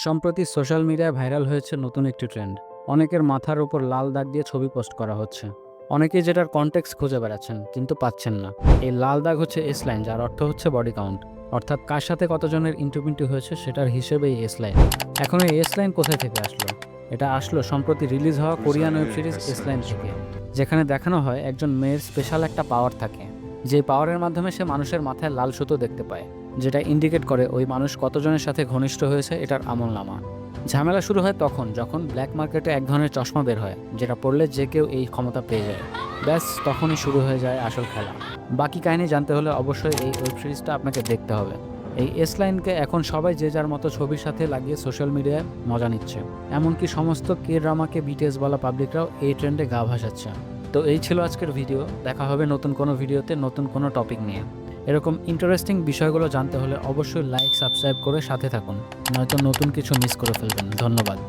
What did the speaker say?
সম্প্রতি সোশ্যাল মিডিয়ায় ভাইরাল হয়েছে নতুন একটি ট্রেন্ড। অনেকের মাথার উপর লাল দাগ দিয়ে ছবি পোস্ট করা হচ্ছে। অনেকেই যেটার কনটেক্সট খুঁজে বেড়াচ্ছেন কিন্তু পাচ্ছেন না। এই লাল দাগ হচ্ছে এস লাইন, যার অর্থ হচ্ছে বডি কাউন্ট, অর্থাৎ কার সাথে কতজনের ইন্টিমেসি হয়েছে সেটার হিসেবে এই এস লাইন। এখন এই এস লাইন কোথায় থেকে আসলো? এটা আসলো সম্প্রতি রিলিজ হওয়া Korean web series S line থেকে, যেখানে দেখানো হয় একজন মেয়ের স্পেশাল একটা পাওয়ার থাকে, যে পাওয়ারের মাধ্যমে সে মানুষের মাথায় লাল সুতো দেখতে পায়, যেটা ইন্ডিকেট করে ওই মানুষ কতজনের সাথে ঘনিষ্ঠ হয়েছে এটার আমলনামা। ঝামেলা শুরু হয় তখন যখন ব্ল্যাক মার্কেটে এক ধরনের চশমা বের হয়, যেটা পড়লে যে কেউ এই ক্ষমতা পেয়ে যায়। ব্যাস তখনই শুরু হয়ে যায় আসল খেলা। বাকি কাহিনী জানতে হলে অবশ্যই এই ওয়েব সিরিজটা আপনাকে দেখতে হবে। এই এস লাইনকে এখন সবাই যে যার মতো ছবির সাথে লাগিয়ে সোশ্যাল মিডিয়ায় মজা নিচ্ছে। এমনকি সমস্ত কে ড্রামাকে বিটিএস বলা পাবলিকরাও এই ট্রেন্ডে গা ভাসাচ্ছে। তো এই ছিল আজকের ভিডিও। দেখা হবে নতুন কোনো ভিডিওতে নতুন কোনো টপিক নিয়ে। এরকম ইন্টারেস্টিং বিষয়গুলো জানতে হলে অবশ্যই লাইক সাবস্ক্রাইব করে সাথে থাকুন, নয়তো নতুন কিছু মিস করে ফেলবেন। ধন্যবাদ।